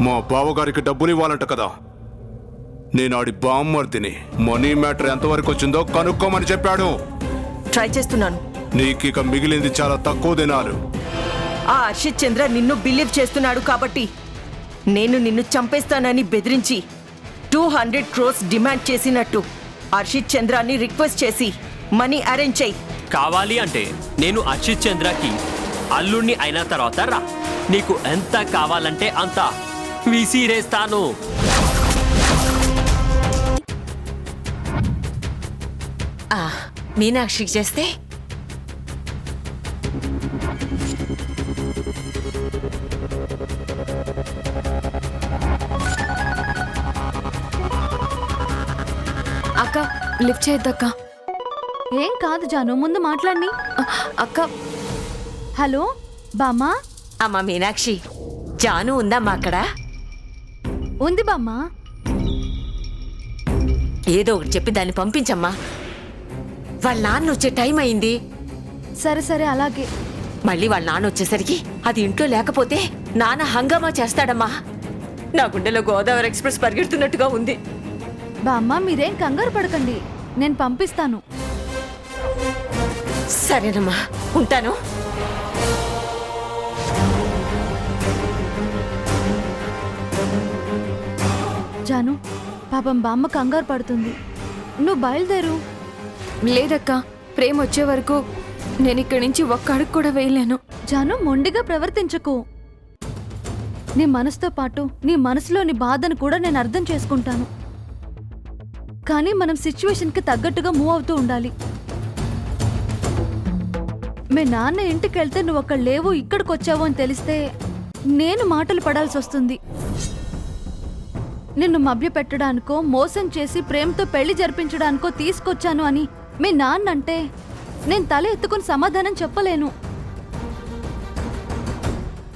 మా బావగారికి డబ్బులు ఇవ్వాలంట కదా. నేను ఆడి బామ్మర్దిని. మనీ మ్యాటర్ ఎంతవరకు వచ్చిందో కనుక్కోమని చెప్పాడు. ట్రై చేస్తున్నాను. నీకిక మిగిలింది చాలా తక్కువ దినాలు. ఆ హర్షిత్ చంద్ర నిన్ను బిలీవ్ చేస్తున్నాడు కాబట్టి నేను నిన్ను చంపేస్తానని బెదిరించి 200 crores డిమాండ్ చేసినట్టు హర్షిత్ చంద్రాన్ని రిక్వెస్ట్ చేసి మనీ అరేంజ్ చేయి. కావాలి అంటే నేను హర్షిత్ చంద్రకి అల్లుణ్ణి అయిన తర్వాత రా. నీకు ఎంత కావాలంటే అంత విసిరేస్తాను. మీనాక్షికి చేస్తే అక్క లిఫ్ట్ చేయొద్దక్క. ఏం కాదు జాను, ముందు మాట్లాడి. అక్క హలో బామ్మా. అమ్మా మీనాక్షి, జాను ఉందమ్మా అక్కడ? ఉంది బామ్మా. ఏదో ఒకటి చెప్పి దాన్ని పంపించమ్మా. వాళ్ళ నాన్న వచ్చే టైం అయింది. సరే సరే అలాగే. మళ్ళీ వాళ్ళ నాన్న వచ్చేసరికి అది ఇంట్లో లేకపోతే నాన్న హంగామా చేస్తాడమ్మా. నా గుండెలో గోదావరి ఎక్స్ప్రెస్ పరిగెడుతున్నట్టుగా ఉంది. బామ్మా మీరేం కంగారు పడకండి, నేను పంపిస్తాను. సరేనమ్మా, ఉంటాను. జాను, పాపం బామ్మ కంగారు పడుతుంది, నువ్వు బయలుదేరు. లేదక్క, ప్రేమ వచ్చే వరకు నేను ఇక్కడి నుంచి ఒక్క అడుగు కూడా వేయలేను. జాను, మొండిగా ప్రవర్తించకు. నీ మనసుతో పాటు నీ మనసులోని బాధను కూడా నేను అర్థం చేసుకుంటాను. కానీ మనం సిచ్యువేషన్కి తగ్గట్టుగా మూవ్ అవుతూ ఉండాలి. మీ నాన్న ఇంటికి వెళ్తే నువ్వు అక్కడ లేవు, ఇక్కడికి వచ్చావు అని తెలిస్తే నేను మాటలు పడాల్సి వస్తుంది. నిన్ను మభ్య పెట్టడానికో మోసం చేసి ప్రేమతో పెళ్లి జరిపించడానికో తీసుకొచ్చాను అని మీ నాన్న అంటే నేను తల ఎత్తుకుని సమాధానం చెప్పలేను.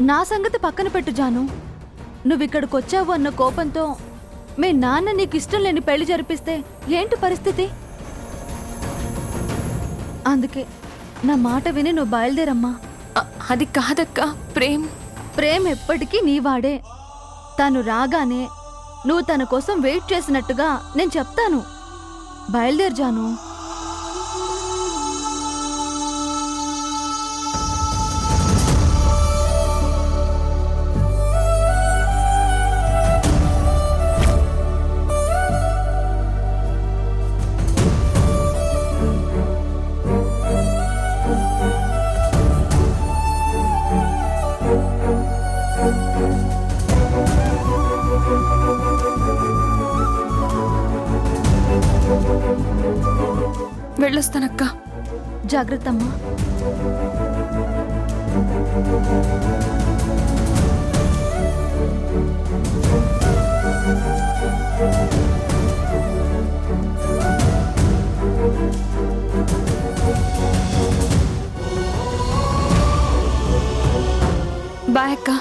నా సంగతి పక్కన పెట్టు జాను. నువ్విక్కడికి వచ్చావు అన్న కోపంతో మీ నాన్న నీకు ఇష్టం లేని పెళ్లి జరిపిస్తే ఏంటి పరిస్థితి? అందుకే నా మాట విని నువ్వు బయలుదేరమ్మా. అది కాదక్క, ప్రేమ్ ఎప్పటికీ నీవాడే. తను రాగానే నువ్వు తన కోసం వెయిట్ చేసినట్టుగా నేను చెప్తాను. బయలుదేరు జాను. వెళ్ళొస్తానక్క. జాగ్రత్త అమ్మా. బాయ్ అక్క.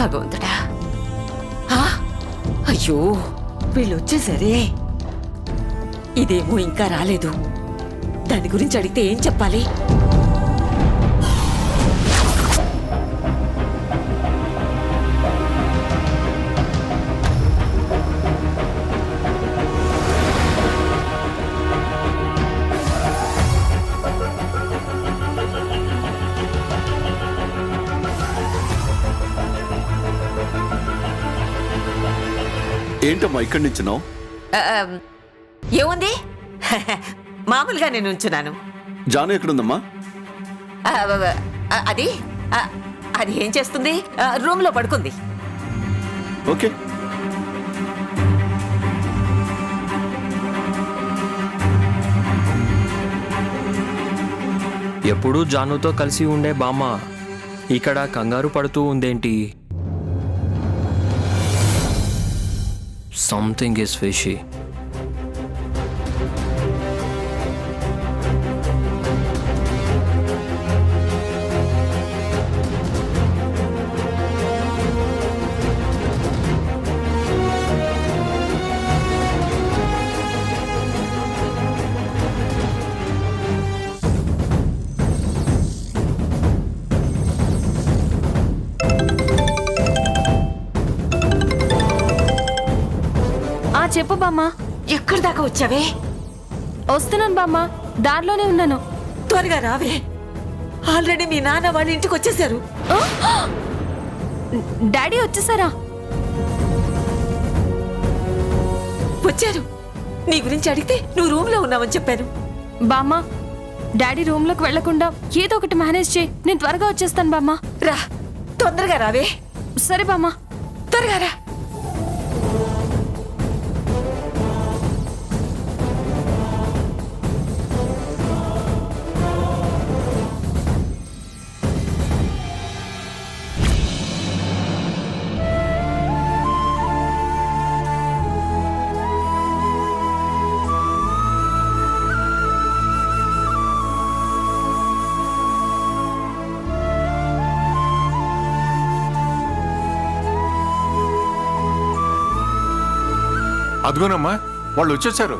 భగవంతుడా, అయ్యో వీళ్ళు వచ్చేసరే. ఇదేమో ఇంకా రాలేదు. దాని గురించి అడిగితే ఏం చెప్పాలి? ఏంటమ్మా ఇక్కడి నుంచి? ఏముంది, మామూలుగా నేను ఉంచున్నాను. జాను ఎక్కడుందమ్మా? అది అది ఏం చేస్తుంది, రూమ్ లో పడుకుంది. ఓకే. ఎప్పుడూ జానుతో కలిసి ఉండే బామ్మ ఇక్కడ కంగారు పడుతూ ఉందేంటి? Something is fishy. చెప్పు బామ్మ. ఎక్కడి దాకా వచ్చావే? వస్తున్నాను బామ్మ, దారిలోనే ఉన్నాను. త్వరగా రావే, ఆల్రెడీ మీ నాన్న వాళ్ళ ఇంటికి వచ్చేసారు. డాడీ వచ్చేసారా? వచ్చారు. నీ గురించి అడిగితే నువ్వు రూమ్ లో ఉన్నావని చెప్పాను. బామ్మ, డాడీ రూమ్ లోకి వెళ్లకుండా ఏదో ఒకటి మేనేజ్ చేయి, నేను త్వరగా వచ్చేస్తాను బామ్మ. రా, తొందరగా రావే. సరే బామ్మ. త్వరగా రా. అదిగోనమ్మా, వాళ్ళు వచ్చేసారు.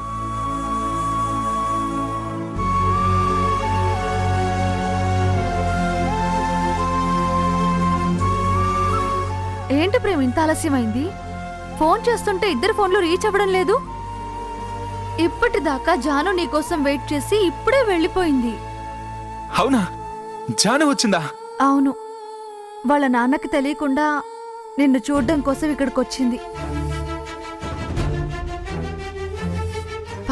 ఏంటి ప్రేమ్ ఇంత ఆలస్యమైంది? ఫోన్ చేస్తుంటే ఇద్దరు ఫోన్లు రీచ్ అవ్వడం లేదు. ఇప్పటిదాకా జాను నీకోసం వెయిట్ చేసి ఇప్పుడే వెళ్ళిపోయింది. అవునా? జాను వచ్చిందా? అవును, వాళ్ళ నాన్నకి తెలియకుండా నిన్ను చూడడం కోసం ఇక్కడికి వచ్చింది.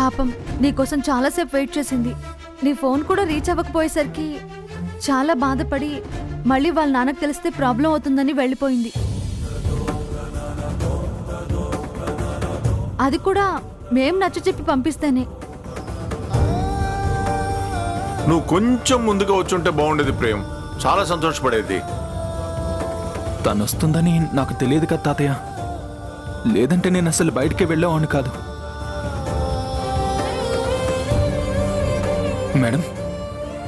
పాపం నీకోసం చాలాసేపు వెయిట్ చేసింది. నీ ఫోన్ కూడా రీచ్ అవ్వకపోయేసరికి చాలా బాధపడి మళ్ళీ వాళ్ళ నాన్నకు తెలిస్తే ప్రాబ్లం అవుతుందని వెళ్ళిపోయింది. అది కూడా మేం నచ్చ చెప్పి పంపిస్తేనే. నువ్వు కొంచెం ముందుగా వచ్చుంటే బాగుండేది ప్రేమ్, చాలా సంతోషపడేది. తను వస్తుందని నాకు తెలియదు కదా తాతయ్య. లేదంటే నేను అసలు బయటికి వెళ్ళేవాడిని కాదు. మేడం,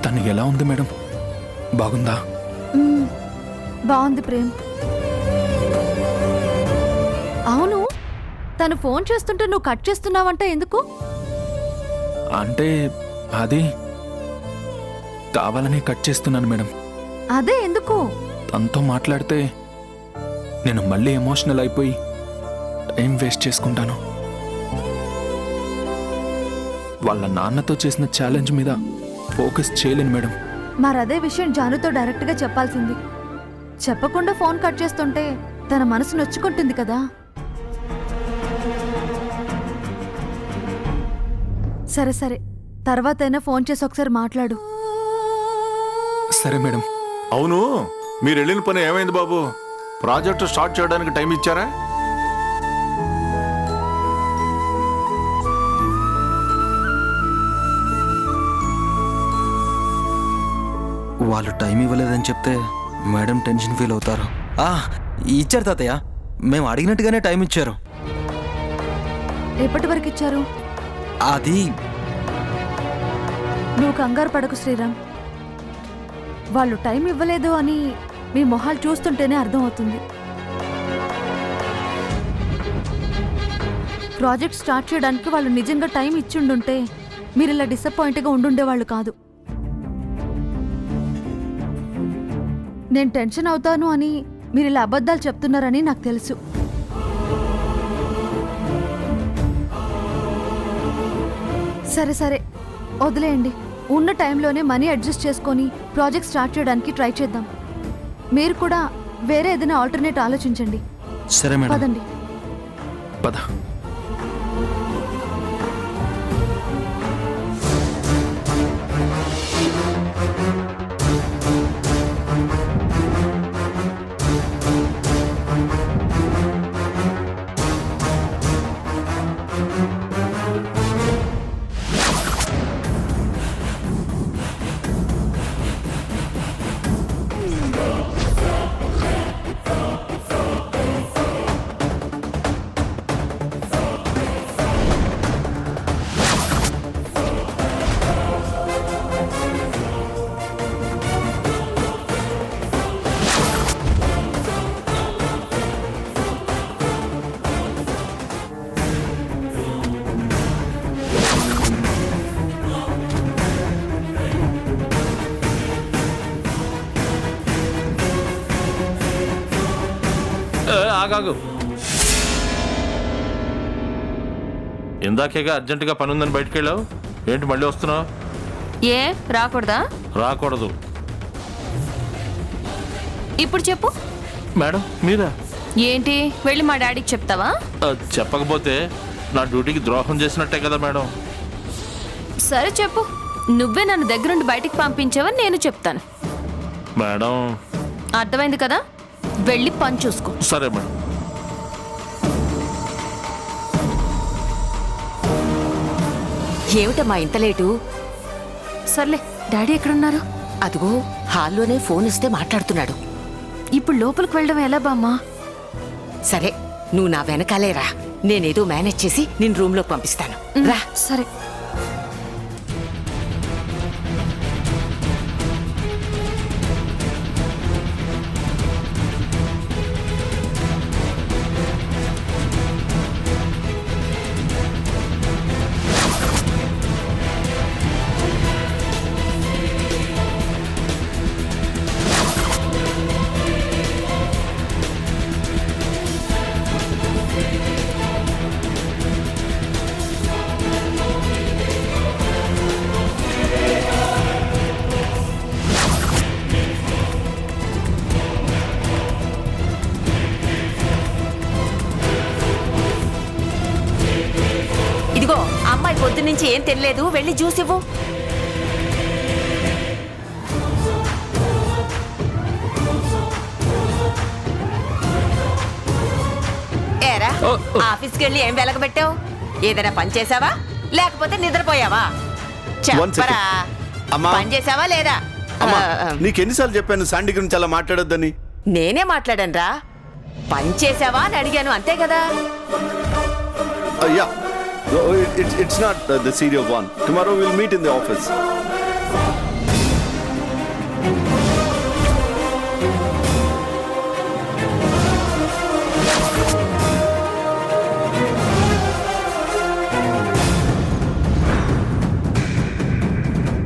తను ఎలా ఉంది మేడం? బాగుందా? బాగుంది ప్రేమ్. అవును, తను ఫోన్ చేస్తుంటే నువ్వు కట్ చేస్తున్నావంటే ఎందుకు? అంటే అది కావాలని కట్ చేస్తున్నాను మేడం. అదే ఎందుకు? తనతో మాట్లాడితే నేను మళ్ళీ ఎమోషనల్ అయిపోయి టైం వేస్ట్ చేసుకుంటాను. వాళ్ళ నాన్నతో చేసిన ఛాలెంజ్ మీద ఫోకస్ చేయలేను మేడం. మరదే విషయం జానుతో డైరెక్ట్గా చెప్పాల్సింది. చెప్పకుండా ఫోన్ కట్ చేస్తుంటే తన మనసు నొచ్చుకుంటుంది కదా. సరే సరే, తర్వాతైనా ఫోన్ చేసి ఒకసారి మాట్లాడు. సరే మేడం. అవును, మీరు వెళ్ళిన పని ఏమైంది బాబు? ప్రాజెక్టు స్టార్ట్ చేయడానికి టైం ఇచ్చారా? వాళ్ళు టైం ఇవ్వలేదని చెప్తే మేడం టెన్షన్ ఫీల్ అవుతారు. ఇచ్చారు తాతయ్య, మేము అడిగినట్టుగానే టైం ఇచ్చారు. ఎప్పటి వరకు ఇచ్చారు? అది నువ్వు కంగారు పడకు శ్రీరామ్. వాళ్ళు టైం ఇవ్వలేదు అని మీ మొహాలు చూస్తుంటేనే అర్థమవుతుంది. ప్రాజెక్ట్ స్టార్ట్ చేయడానికి వాళ్ళు నిజంగా టైం ఇచ్చిండుంటే మీరు ఇలా డిసప్పాయింట్గా ఉండుండేవాళ్ళు కాదు. నేను టెన్షన్ అవుతాను అని మీరు ఇలా అబద్ధాలు చెప్తున్నారని నాకు తెలుసు. సరే సరే, వదిలేయండి. ఉన్న టైంలోనే మనీ అడ్జస్ట్ చేసుకొని ప్రాజెక్ట్ స్టార్ట్ చేయడానికి ట్రై చేద్దాం. మీరు కూడా వేరే ఏదైనా ఆల్టర్నేట్ ఆలోచించండి. సరే మేడం. పదండి. పద. ఆగాగు. ఇందాకేగా అర్జెంటుగా పని ఉందని బయటికి వెళ్ళావు, ఏంటి మళ్ళీ వస్తున్నావు? ఏ రాకూడదా? రాకూడదు. ఇప్పుడు చెప్పు. మేడం మీరా? ఏంటి వెళ్ళి మా డాడీకి చెప్తావా? చెప్పకపోతే నా డ్యూటీకి ద్రోహం చేసినట్టే కదా మేడం. సరే చెప్పు. నువ్వే నన్ను దగ్గరుండి బయటికి పంపించావని నేను చెప్తాను. మేడం అర్థమైంది కదా, వెళ్ళి పని చూసుకో. సరే మేడం. ఏమిటమ్మా ఇంత లేటు? సర్లే, డాడీ ఎక్కడున్నారు? అదిగో హాల్లోనే ఫోన్ ఇస్తే మాట్లాడుతున్నాడు. ఇప్పుడు లోపలికి వెళ్ళడం ఎలా బామ్మా? సరే నువ్వు నా వెనకాలే రా, నేనేదో మేనేజ్ చేసి నేను రూమ్లోకి పంపిస్తాను. రా. సరే. ఇదిగో అమ్మాయి పొద్దు నుంచి ఏం తినలేదు, వెళ్ళి జ్యూస్ ఇవ్వు. ఏరా, ఆఫీస్కి వెళ్ళి ఏం వెలగబెట్టావు? ఏదైనా పని చేసావా లేకపోతే నిద్రపోయావా? చెప్పరా, అమ్మా. పని చేసావా లేదా? అమ్మా, నీకెన్నిసార్లు చెప్పాను శాండీ గురించి అలా మాట్లాడొద్దని? నేనే మాట్లాడాను రా. పని చేసావా అని అడిగాను, అంతే కదా. Yeah, it's not the serious one. Tomorrow we'll meet in the office.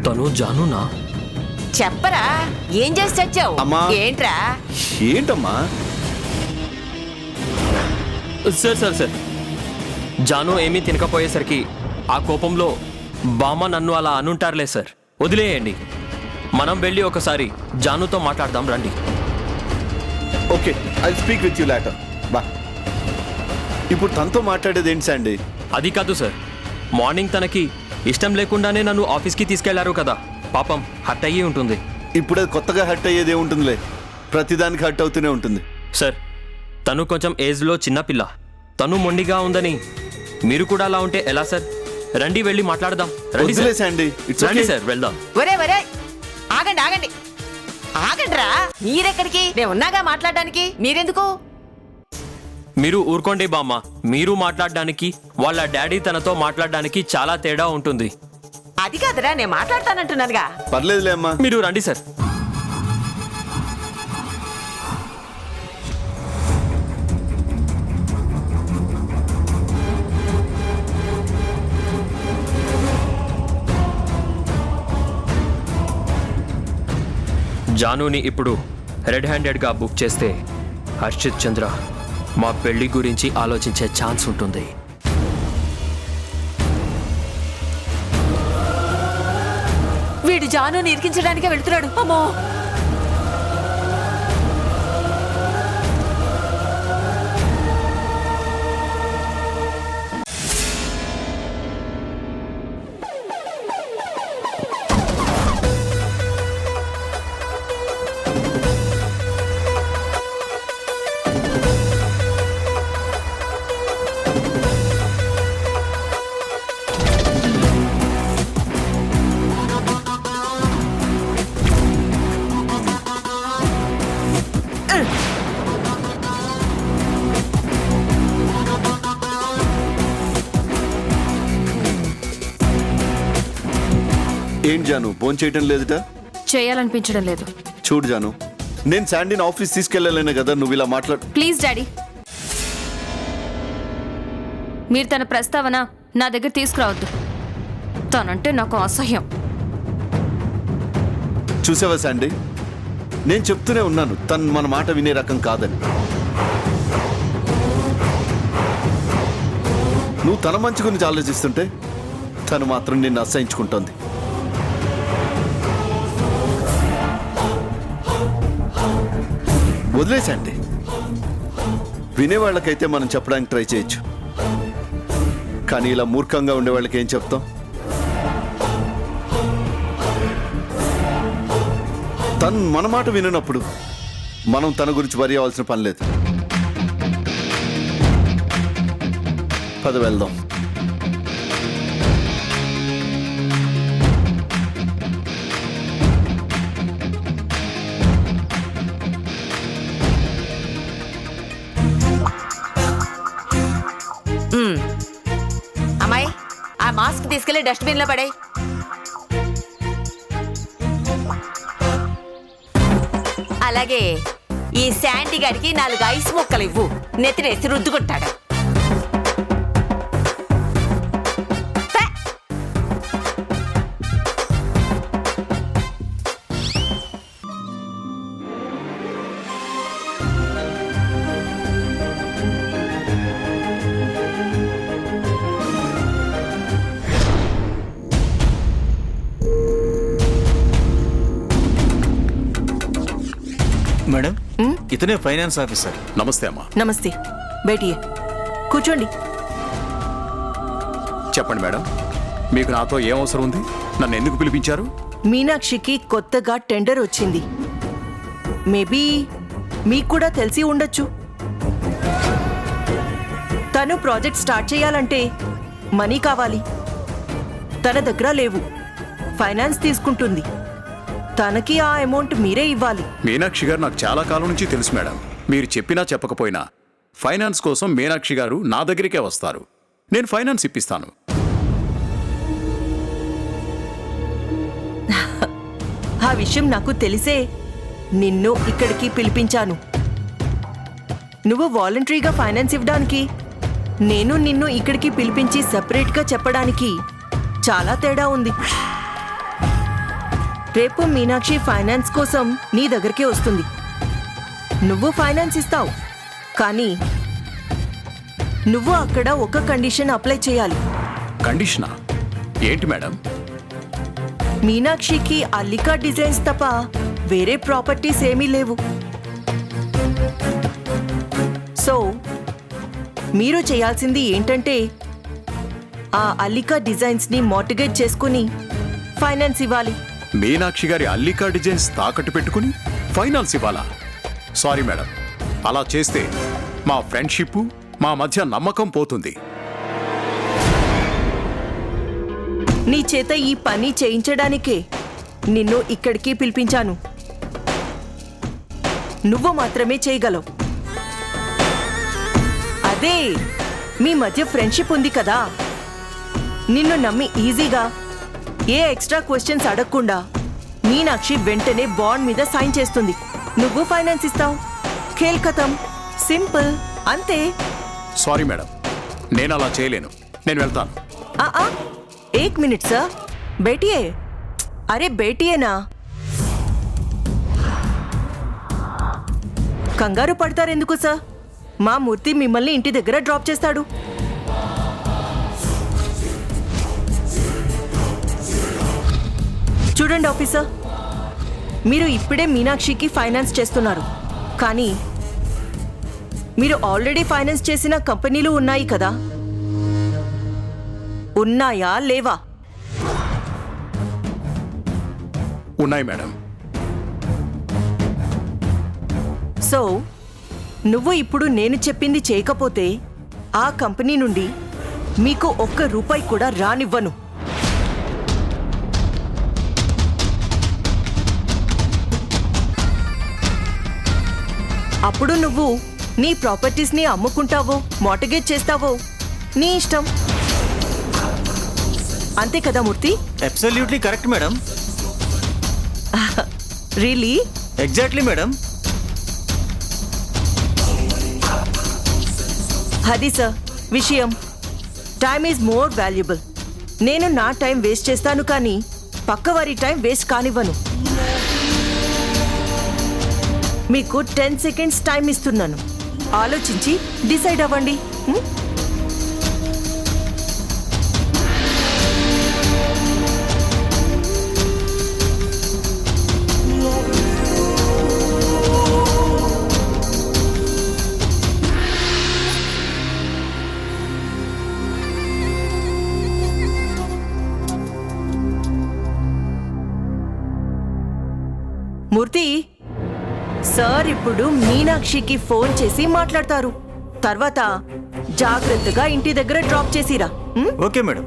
తను జానునా? చెప్పరా, ఏం చేసి చచ్చావు? అమ్మా. ఏంట్రా? ఏంటమ్మా? సార్ జాను ఏమీ తినకపోయేసరికి ఆ కోపంలో బామ్మ నన్ను అలా అనుంటారులే సార్. వదిలేయండి, మనం వెళ్ళి ఒకసారి జానుతో మాట్లాడదాం రండి. Okay, I'll speak with you later. బా. ఇప్పుడు తనతో మాట్లాడేది ఏంటి శాండీ? అది కాదు సార్, మార్నింగ్ తనకి ఇష్టం లేకుండానే నన్ను ఆఫీస్కి తీసుకెళ్లారు కదా, పాపం హర్ట్ అయ్యి ఉంటుంది. ఇప్పుడు అది కొత్తగా హర్ట్ అయ్యేది ఏముంటుందిలే, ప్రతిదానికి హర్ట్ అవుతూనే ఉంటుంది. సార్, తను కొంచెం ఏజ్లో చిన్నపిల్ల, తను మొండిగా ఉందని మీరు కూడా అలా ఉంటే ఎలా సార్? రండి వెళ్ళి మాట్లాడదాం. రండి వదిలే సార్. శాండీ, it's రండి okay. సార్ వెళ్దాం. ఒరే ఆగండి ఆగండి ఆగండి రా. మీరెక్కడికి? నేను ఉన్నాగా మాట్లాడడానికి, మీరెందుకు? మీరు ఊరుకోండి బామ్మ, మీరు మాట్లాడడానికి వాళ్ళ డాడీ తనతో మాట్లాడడానికి చాలా తేడా ఉంటుంది. అది కాదురా, నేను మాట్లాడతానంటున్నానుగా. పర్లేదులే అమ్మా. మీరు రండి సార్. జానుని ఇప్పుడు రెడ్ హ్యాండెడ్గా బుక్ చేస్తే హర్షిత్ చంద్ర మా పెళ్లి గురించి ఆలోచించే ఛాన్స్ ఉంటుంది. వీడు జానుని ఇరికించడానికే వెళ్తున్నాడు. అమ్మో, ఏంటి జాను, ఫోన్ చేయటం లేదుట? చేయాలనిపించడం లేదు. చూడు జాను, నేను శాండీని ఆఫీస్ తీసుకెళ్ళలేను కదా, నువ్వు ఇలా మాట్లాడు. ప్లీజ్ డాడీ, మీరు తన ప్రస్తావన నా దగ్గర తీసుకురావద్దు. తనంటే నాకు అసహ్యం. చూసావా శాండీ, నేను చెప్తూనే ఉన్నాను తను మన మాట వినే రకం కాదని. నువ్వు తన మంచి గురించి ఆలోచిస్తుంటే తను మాత్రం నిన్ను అసహించుకుంటోంది. వదిలేసండి. వినేవాళ్ళకైతే మనం చెప్పడానికి ట్రై చేయొచ్చు, కానీ ఇలా మూర్ఖంగా ఉండేవాళ్ళకి ఏం చెప్తాం? తను మన మాట వినప్పుడు మనం తన గురించి వరి అవ్వాల్సిన పని లేదు. పద వెళ్దాం. అమ్మాయి, ఆ మాస్క్ తీసుకెళ్లి డస్ట్బిన్ లో పడే. అలాగే ఈ శాండీ గారికి 4 ఐస్ ముక్కలు ఇవ్వు, నెత్తినేసి రుద్దుకుంటాడు. మేడం, ఇతనే ఫైనాన్స్ ఆఫీసర్. నమస్తే అమ్మా. నమస్తే. బయటియే కూర్చోండి. చెప్పండి మేడం, మీకు నాతో ఏం అవసరం ఉంది? నన్ను ఎందుకు పిలిపించారు? మీనాక్షికి కొత్తగా టెండర్ వచ్చింది. మేబీ మీకు కూడా తెలిసి ఉండొచ్చు. తను ప్రాజెక్ట్ స్టార్ట్ చేయాలంటే మనీ కావాలి. తన దగ్గర లేవు. ఫైనాన్స్ తీసుకుంటుంది. తనకి ఆ అమౌంట్ మీరే ఇవ్వాలి. మీనాక్షి గారు నాకు చాలా కాలం నుంచి తెలుసు మేడం. మీరు చెప్పినా చెప్పకపోయినా ఫైనాన్స్ కోసం మీనాక్షి గారు నా దగ్గరికే వస్తారు. నేను ఫైనాన్స్ ఇప్పిస్తాను. ఆ విషయం నాకు తెలిసే నిన్ను ఇక్కడికి పిలిపించాను. నువ్వు వాలంటరీగా ఫైనాన్స్ ఇవ్వడానికి, నేను నిన్ను ఇక్కడికి పిలిపించి సెపరేట్గా చెప్పడానికి చాలా తేడా ఉంది. రేపు మీనాక్షి ఫైనాన్స్ కోసం నీ దగ్గరికే వస్తుంది. నువ్వు ఫైనాన్స్ ఇస్తావు, కానీ నువ్వు అక్కడ ఒక కండిషన్ అప్లై చేయాలి. కండిషనా? ఏంటి మేడం? మీనాక్షికి అల్లికా డిజైన్స్ తప్ప వేరే ప్రాపర్టీస్ ఏమీ లేవు. సో మీరు చేయాల్సింది ఏంటంటే ఆ అల్లికా డిజైన్స్ ని మార్టిగేజ్ చేసుకుని ఫైనాన్స్ ఇవ్వాలి. మీనాక్షి గారి అల్లికా డిజైన్స్ తాకట్టు పెట్టుకుని ఫైనాన్స్ ఇవ్వాలా? సారీ మేడం, అలా చేస్తే మా ఫ్రెండ్షిప్, మా మధ్య నమ్మకం పోతుంది. నీ చేత ఈ పని చేయించడానికే నిన్ను ఇక్కడికి పిలిపించాను. నువ్వు మాత్రమే చేయగలవు. అదే మీ మధ్య ఫ్రెండ్షిప్ ఉంది కదా, నిన్ను నమ్మి ఈజీగా ఏ ఎక్స్ట్రా క్వశ్చన్స్ అడగకుండా మీనాక్షి వెంటనే బాండ్ మీద సైన్ చేస్తుంది. నువ్వు ఫైనాన్స్ ఇస్తావు. ఖేల్ ఖతం. సింపుల్, అంతే. సారీ మేడం, నేను అలా చేయలేను. నేను వెళ్తాను. एक मिनट सर, बैठिए. अरे बैठिए ना. కంగారు పడతారెందుకు సార్? మా మూర్తి మిమ్మల్ని ఇంటి దగ్గర డ్రాప్ చేస్తాడు. చూడండి ఆఫీసర్, మీరు ఇప్పుడే మీనాక్షికి ఫైనాన్స్ చేస్తున్నారు, కానీ మీరు ఆల్రెడీ ఫైనాన్స్ చేసిన కంపెనీలు ఉన్నాయి కదా, ఉన్నాయా లేవా? ఉన్నాయి మేడం. సో నువ్వు ఇప్పుడు నేను చెప్పింది చేయకపోతే ఆ కంపెనీ నుండి మీకు ₹1 కూడా రానివ్వను. అప్పుడు నువ్వు నీ ప్రాపర్టీస్ని అమ్ముకుంటావో మార్టిగేజ్ చేస్తావో నీ ఇష్టం. అంతే కదా Murthy? Absolutely correct madam. Really? Exactly madam. అది సార్ విషయం. Time is more valuable. నేను నా టైం వేస్ట్ చేస్తాను, కానీ పక్కవారి టైం వేస్ట్ కానివ్వను. మీకు 10 seconds టైం ఇస్తున్నాను. ఆలోచించి డిసైడ్ అవ్వండి. మూర్తి సార్ ఇప్పుడు మీనాక్షికి ఫోన్ చేసి మాట్లాడతారు. తర్వాత జాగ్రత్తగా ఇంటి దగ్గర డ్రాప్ చేసిరా. Okay madam.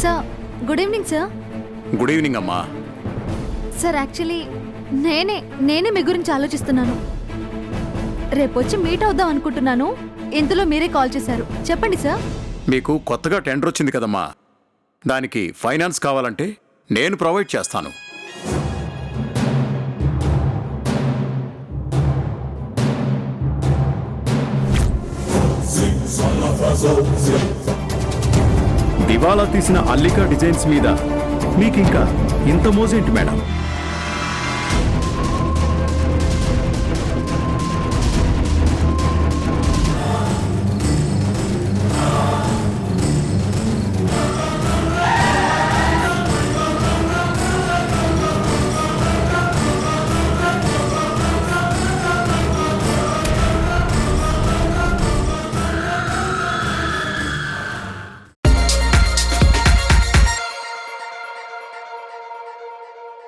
Sir good evening sir. Good evening అమ్మా. సార్ యాక్చువల్లీ నేనే మీ గురించి ఆలోచిస్తున్నాను. రేపు వచ్చి మీట్ అవుదాం అనుకుంటున్నాను. ఇంతలో మీరే కాల్ చేశారు. చెప్పండి సార్. మీకు కొత్తగా టెండర్ వచ్చింది కదమ్మా, దానికి ఫైనాన్స్ కావాలంటే నేను ప్రొవైడ్ చేస్తాను. దివాలా తీసిన అల్లికా డిజైన్స్ మీద మీకింకా ఇంత మోజేంటి మేడం?